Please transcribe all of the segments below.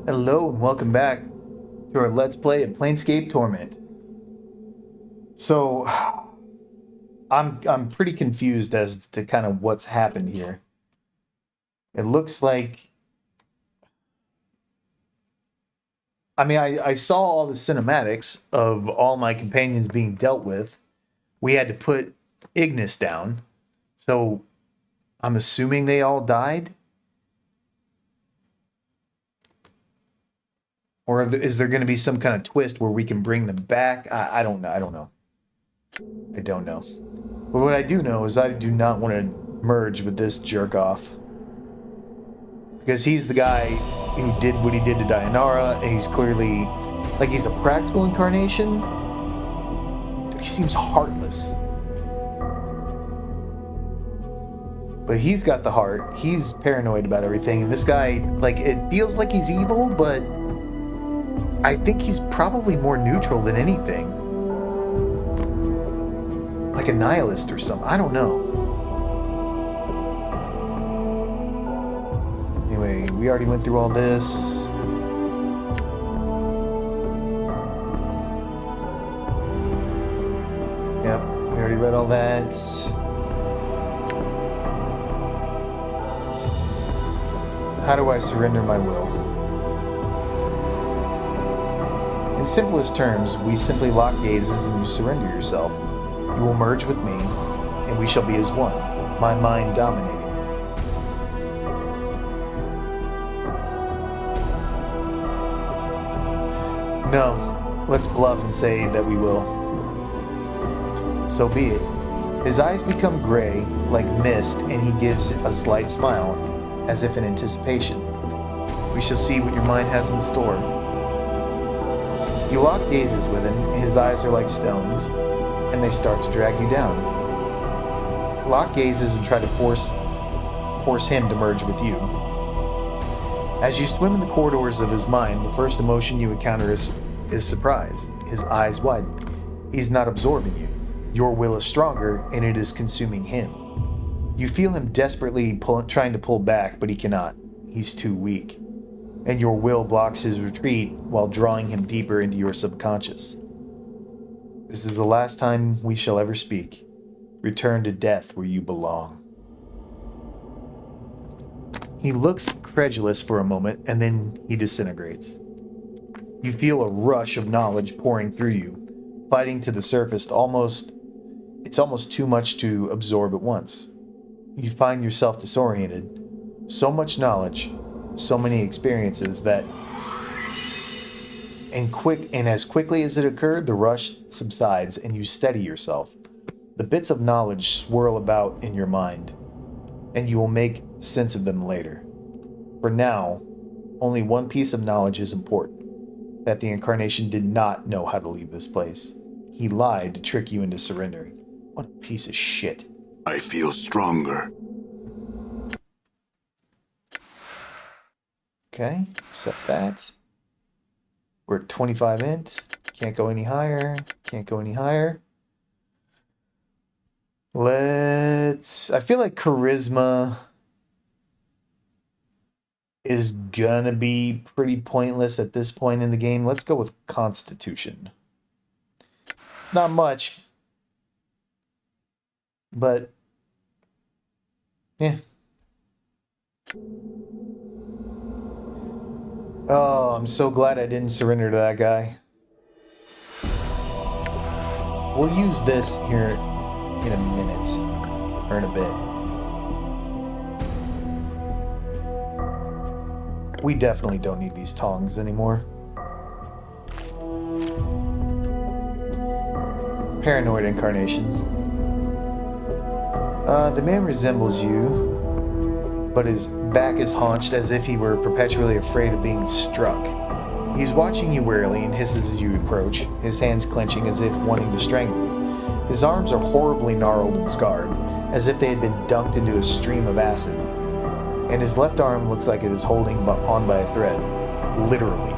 Hello and welcome back to our Let's Play of Planescape Torment. So, I'm pretty confused as to kind of what's happened here. It looks like... I saw all the cinematics of all my companions being dealt with. We had to put Ignis down. So, I'm assuming they all died? Or is there going to be some kind of twist where we can bring them back? I don't know. I don't know. But what I do know is I do not want to merge with this jerk off. Because he's the guy who did what he did to Dianara, and he's clearly, like, he's a practical incarnation. He seems heartless. But he's got the heart. He's paranoid about everything. And this guy, like, it feels like he's evil, but I think he's probably more neutral than anything. Like a nihilist or something. I don't know. Anyway, we already went through all this. Yep, we already read all that. How do I surrender my will? In simplest terms, we simply lock gazes and you surrender yourself. You will merge with me, and we shall be as one, my mind dominating. No, let's bluff and say that we will. So be it. His eyes become gray, like mist, and he gives a slight smile, as if in anticipation. We shall see what your mind has in store. You lock gazes with him, his eyes are like stones, and they start to drag you down. Lock gazes and try to force him to merge with you. As you swim in the corridors of his mind, the first emotion you encounter is surprise. His eyes widen. He's not absorbing you. Your will is stronger, and it is consuming him. You feel him desperately trying to pull back, but he cannot. He's too weak. And your will blocks his retreat while drawing him deeper into your subconscious. This is the last time we shall ever speak. Return to death where you belong. He looks credulous for a moment, and then he disintegrates. You feel a rush of knowledge pouring through you, fighting to the surface. It's almost too much to absorb at once. You find yourself disoriented. So much knowledge, so many experiences that... And as quickly as it occurred, the rush subsides and you steady yourself. The bits of knowledge swirl about in your mind, and you will make sense of them later. For now, only one piece of knowledge is important, that the Incarnation did not know how to leave this place. He lied to trick you into surrendering. What a piece of shit. I feel stronger. Okay, accept that. We're at 25 int. Can't go any higher. Can't go any higher. I feel like charisma is gonna be pretty pointless at this point in the game. Let's go with constitution. It's not much, but yeah. Oh, I'm so glad I didn't surrender to that guy. We'll use this here in a minute, or in a bit. We definitely don't need these tongs anymore. Paranoid Incarnation. The man resembles you, but his back is haunched as if he were perpetually afraid of being struck. He's watching you warily and hisses as you approach, his hands clenching as if wanting to strangle you. His arms are horribly gnarled and scarred, as if they had been dunked into a stream of acid. And his left arm looks like it is holding on by a thread. Literally.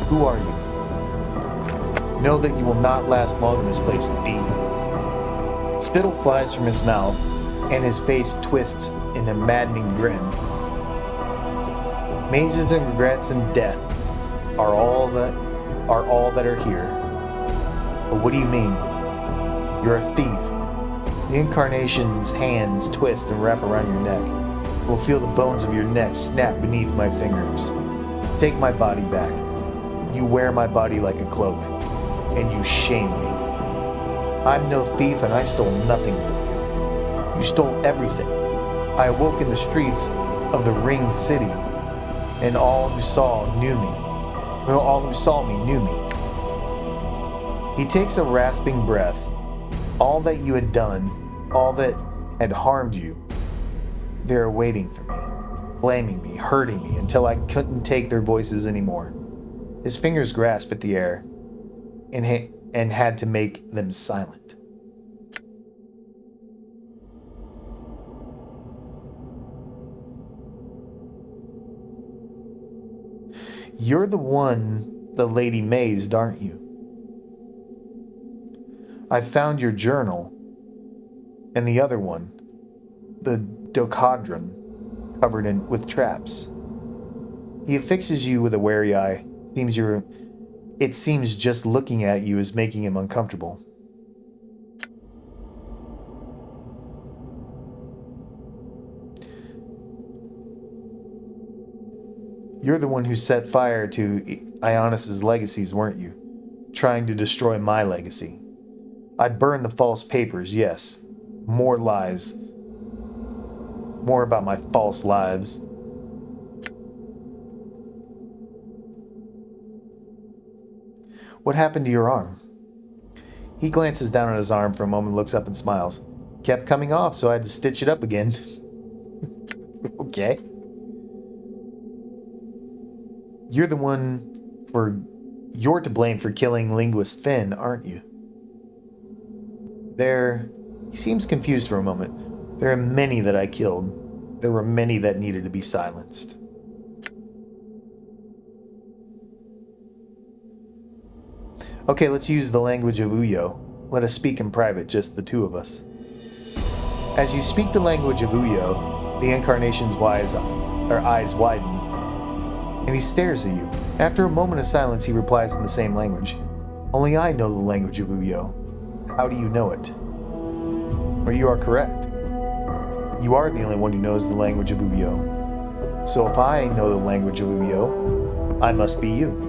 Who are you? Know that you will not last long in this place, thief. Spittle flies from his mouth, and his face twists in a maddening grin. Mazes and regrets and death are all that are here. But what do you mean? You're a thief. The incarnation's hands twist and wrap around your neck. You will feel the bones of your neck snap beneath my fingers. Take my body back. You wear my body like a cloak, and you shame me. I'm no thief, and I stole nothing from you. You stole everything. I awoke in the streets of the Ring City, and all who saw me knew me. He takes a rasping breath. All that you had done, all that had harmed you, they're waiting for me, blaming me, hurting me, until I couldn't take their voices anymore. His fingers grasped at the air and had to make them silent. You're the one the lady mazed, aren't you? I found your journal, and the other one, the Docodron, covered with traps. He affixes you with a wary eye. It seems just looking at you is making him uncomfortable. You're the one who set fire to Ionis's legacies, weren't you? Trying to destroy my legacy. I burned the false papers, yes. More lies. More about my false lives. What happened to your arm? He glances down at his arm for a moment, looks up and smiles. Kept coming off, so I had to stitch it up again. Okay. You're to blame for killing linguist Finn, aren't you? He seems confused for a moment. There are many that I killed. There were many that needed to be silenced. Okay, let's use the language of Uyo. Let us speak in private, just the two of us. As you speak the language of Uyo, the incarnation's eyes widen, and he stares at you. After a moment of silence, he replies in the same language. Only I know the language of Uyo. How do you know it? Or you are correct. You are the only one who knows the language of Uyo. So if I know the language of Uyo, I must be you.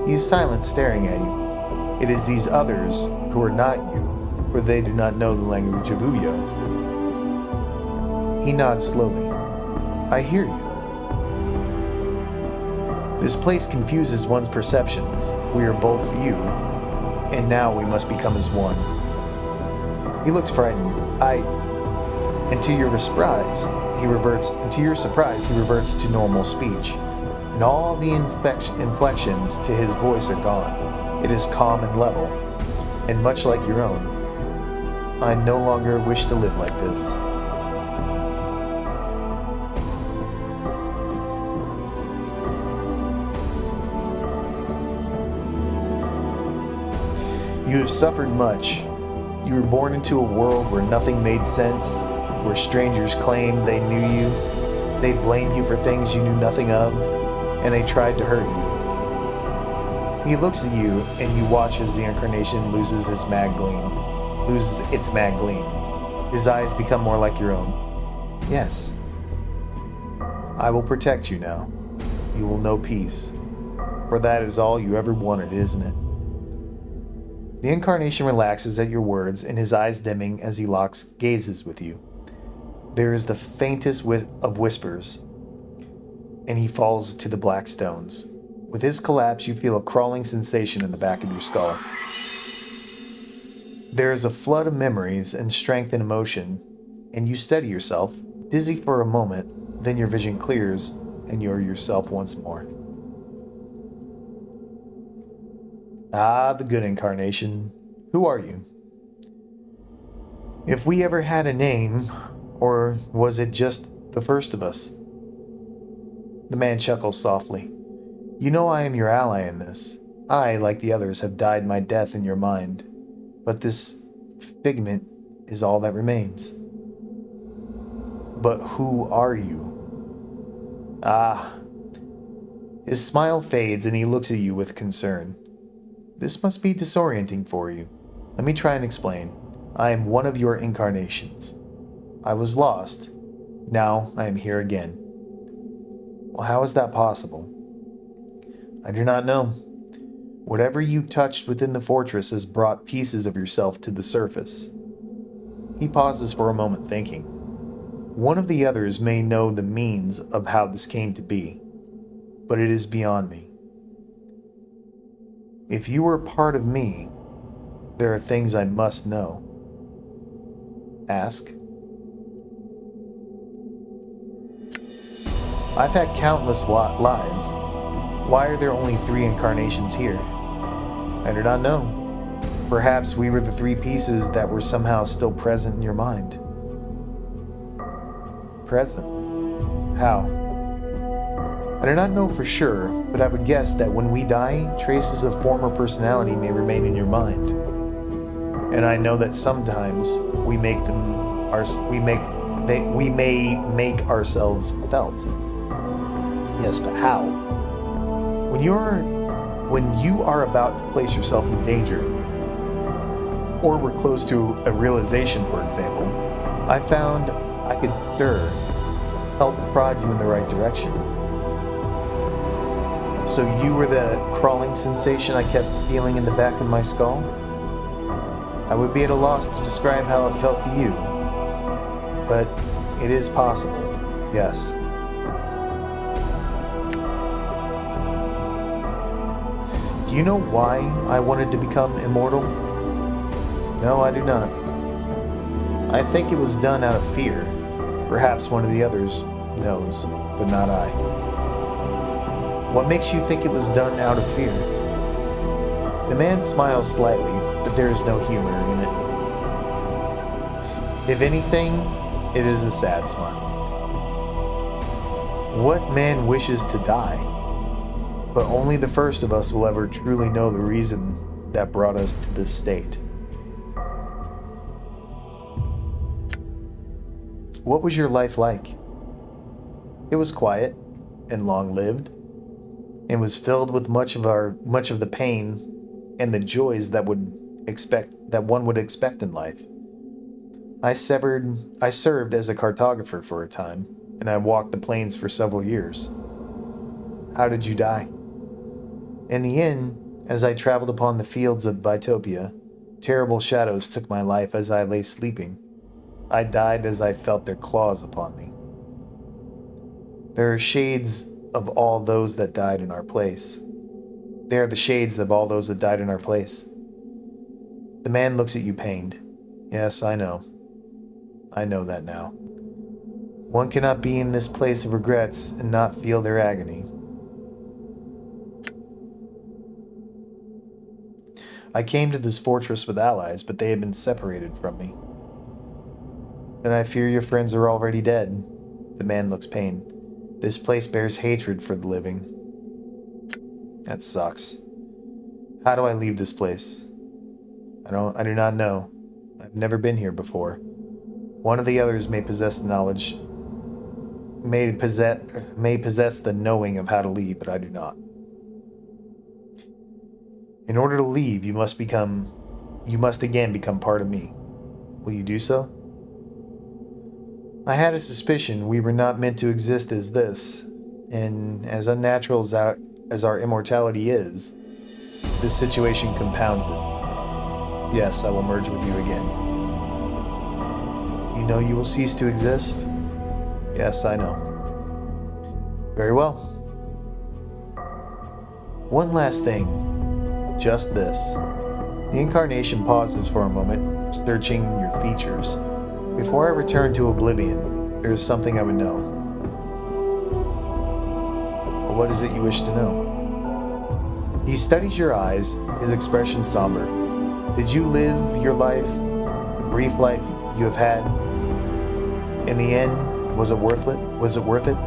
He is silent, staring at you. It is these others who are not you, for they do not know the language of Uyo. He nods slowly. I hear you. This place confuses one's perceptions. We are both you, and now we must become as one. He looks frightened. And to your surprise, he reverts to normal speech, and all the inflections to his voice are gone. It is calm and level, and much like your own. I no longer wish to live like this. You have suffered much. You were born into a world where nothing made sense, where strangers claimed they knew you, they blamed you for things you knew nothing of, and they tried to hurt you. He looks at you, and you watch as the incarnation loses its mad gleam. His eyes become more like your own. Yes. I will protect you now. You will know peace. For that is all you ever wanted, isn't it? The incarnation relaxes at your words, and his eyes dimming as he locks gazes with you. There is the faintest of whispers, and he falls to the black stones. With his collapse, you feel a crawling sensation in the back of your skull. There is a flood of memories and strength and emotion, and you steady yourself, dizzy for a moment, then your vision clears, and you're yourself once more. Ah, the good incarnation. Who are you? If we ever had a name, or was it just the first of us? The man chuckles softly. You know I am your ally in this. I, like the others, have died my death in your mind. But this figment is all that remains. But who are you? Ah. His smile fades and he looks at you with concern. This must be disorienting for you. Let me try and explain. I am one of your incarnations. I was lost. Now I am here again. Well, how is that possible? I do not know. Whatever you touched within the fortress has brought pieces of yourself to the surface. He pauses for a moment, thinking. One of the others may know the means of how this came to be, but it is beyond me. If you were part of me, there are things I must know. Ask. I've had countless lives. Why are there only 3 incarnations here? I do not know. Perhaps we were the 3 pieces that were somehow still present in your mind. Present? How? I do not know for sure, but I would guess that when we die, traces of former personality may remain in your mind. And I know that sometimes we may make ourselves felt. Yes, but how? When you are about to place yourself in danger, or were close to a realization, for example, I found I could help prod you in the right direction. So you were the crawling sensation I kept feeling in the back of my skull? I would be at a loss to describe how it felt to you, but it is possible, yes. Do you know why I wanted to become immortal? No, I do not. I think it was done out of fear. Perhaps one of the others knows, but not I. What makes you think it was done out of fear? The man smiles slightly, but there is no humor in it. If anything, it is a sad smile. What man wishes to die? But only the first of us will ever truly know the reason that brought us to this state. What was your life like? It was quiet and long-lived, and was filled with much of the pain and the joys that one would expect in life. I served as a cartographer for a time, and I walked the plains for several years. How did you die? In the end, as I traveled upon the fields of Vitopia, terrible shadows took my life as I lay sleeping. I died as I felt their claws upon me. There are shades of all those that died in our place. They are the shades of all those that died in our place. The man looks at you pained. Yes, I know. I know that now. One cannot be in this place of regrets and not feel their agony. I came to this fortress with allies, but they had been separated from me. Then I fear your friends are already dead. The man looks pained. This place bears hatred for the living. That sucks. How do I leave this place? I do not know. I've never been here before. One of the others may possess the knowledge, may possess the knowing of how to leave, but I do not. In order to leave, you must again become part of me. Will you do so? I had a suspicion we were not meant to exist as this, and as unnatural as our immortality is, this situation compounds it. Yes, I will merge with you again. You know you will cease to exist? Yes, I know. Very well. One last thing. Just this. The incarnation pauses for a moment, searching your features. Before I return to oblivion, there is something I would know. What is it you wish to know? He studies your eyes, his expression somber. Did you live your life, the brief life you have had? In the end, was it worth it? Was it worth it?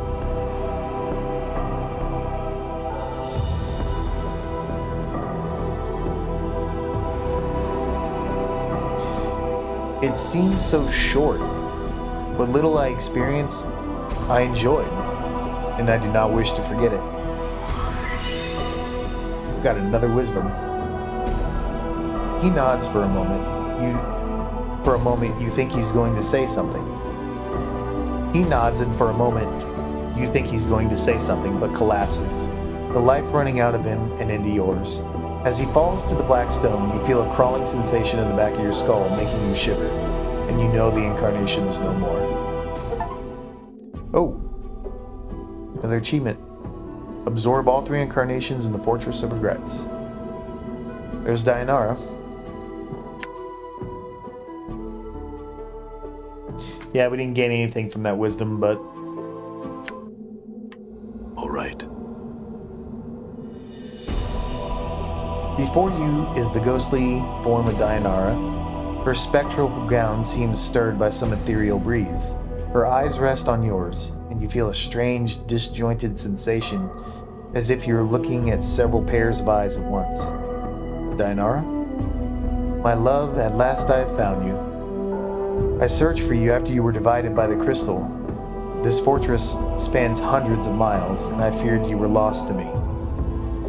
It seemed so short. What little I experienced, I enjoyed. and I do not wish to forget it. We've got another wisdom. He nods for a moment. You think he's going to say something. He nods, and for a moment, you think he's going to say something, but collapses, the life running out of him and into yours. As he falls to the black stone, you feel a crawling sensation in the back of your skull, making you shiver, and you know the incarnation is no more. Oh, another achievement. Absorb all 3 incarnations in the Fortress of Regrets. There's Dayanara. Yeah, we didn't gain anything from that wisdom, but... All right. Before you is the ghostly form of Dayanara. Her spectral gown seems stirred by some ethereal breeze. Her eyes rest on yours, and you feel a strange, disjointed sensation, as if you're looking at several pairs of eyes at once. Dayanara? My love, at last I have found you. I searched for you after you were divided by the crystal. This fortress spans hundreds of miles, and I feared you were lost to me.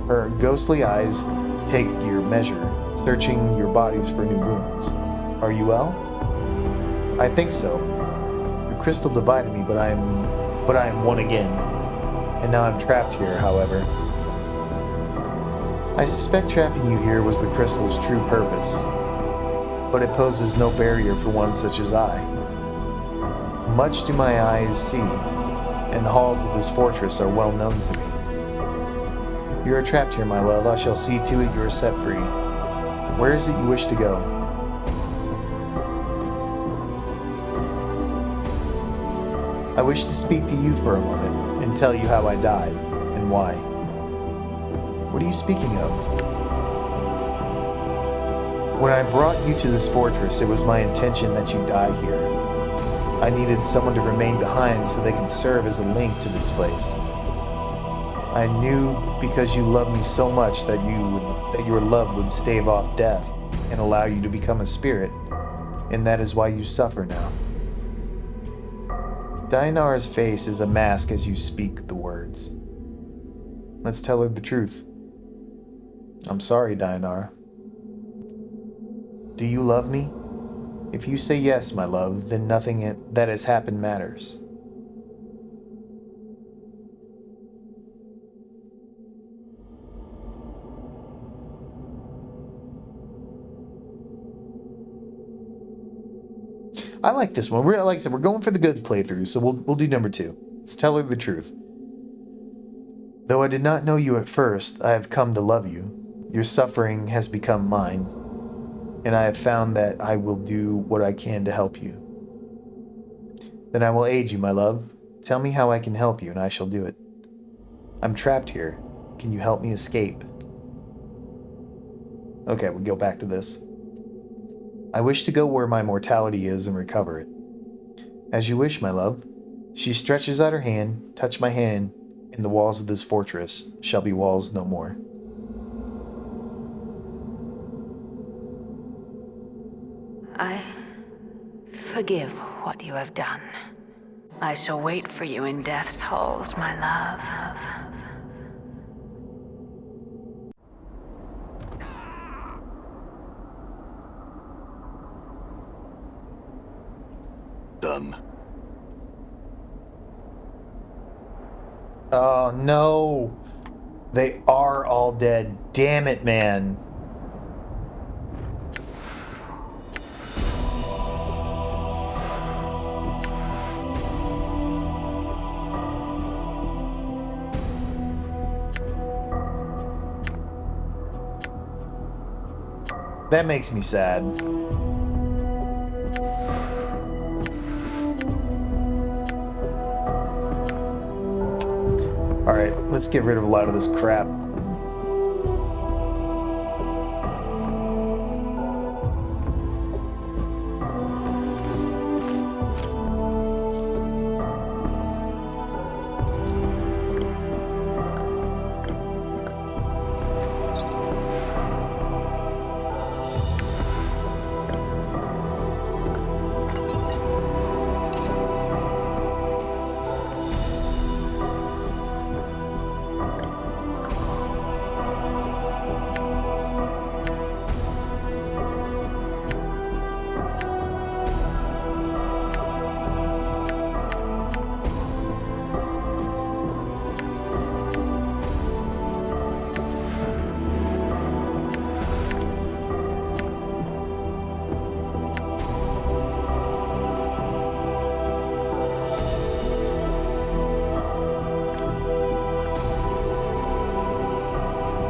Her ghostly eyes take your measure, searching your bodies for new wounds. Are you well? I think so. The crystal divided me, but I am one again. And now I'm trapped here, however. I suspect trapping you here was the crystal's true purpose, but it poses no barrier for one such as I. Much do my eyes see, and the halls of this fortress are well known to me. You are trapped here, my love. I shall see to it you are set free. Where is it you wish to go? I wish to speak to you for a moment and tell you how I died and why. What are you speaking of? When I brought you to this fortress, it was my intention that you die here. I needed someone to remain behind so they could serve as a link to this place. I knew because you loved me so much that your love would stave off death and allow you to become a spirit, and that is why you suffer now. Dayanara's face is a mask as you speak the words. Let's tell her the truth. I'm sorry, Dayanara. Do you love me? If you say yes, my love, then nothing that has happened matters. I like this one. Like I said, we're going for the good playthrough, so we'll do number 2. Let's tell her the truth. Though I did not know you at first, I have come to love you. Your suffering has become mine, and I have found that I will do what I can to help you. Then I will aid you, my love. Tell me how I can help you, and I shall do it. I'm trapped here. Can you help me escape? Okay, we'll go back to this. I wish to go where my mortality is and recover it. As you wish, my love. She stretches out her hand, touch my hand, and the walls of this fortress shall be walls no more. I forgive what you have done. I shall wait for you in death's halls, my love. Done. Oh no! They are all dead. Damn it, man. That makes me sad. Alright, let's get rid of a lot of this crap.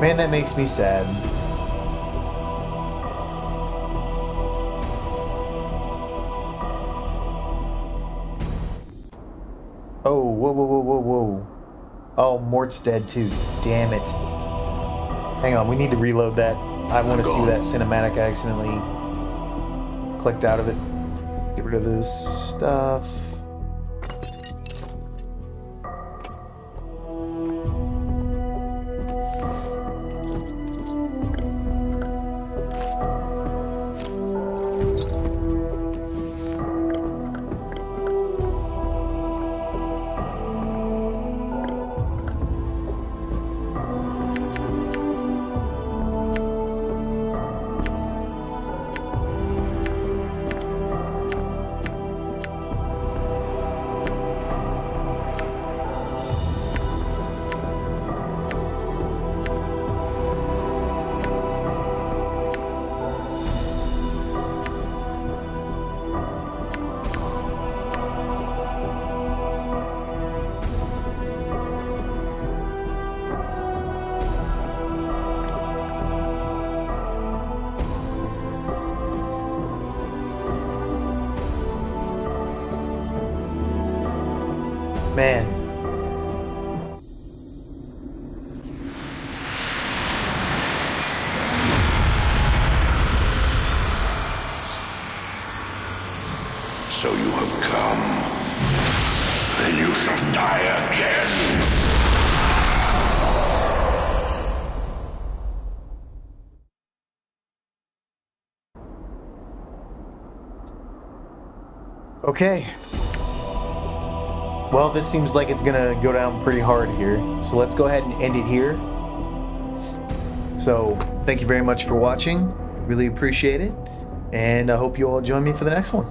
Man, that makes me sad. Oh, whoa, whoa, whoa, whoa, whoa. Oh, Mort's dead too. Damn it. Hang on, we need to reload that. I want to see that cinematic. I accidentally clicked out of it. Get rid of this stuff. Man. So you have come. Then you shall die again. Okay. Well, this seems like it's gonna go down pretty hard here. So let's go ahead and end it here. So thank you very much for watching. Really appreciate it. And I hope you all join me for the next one.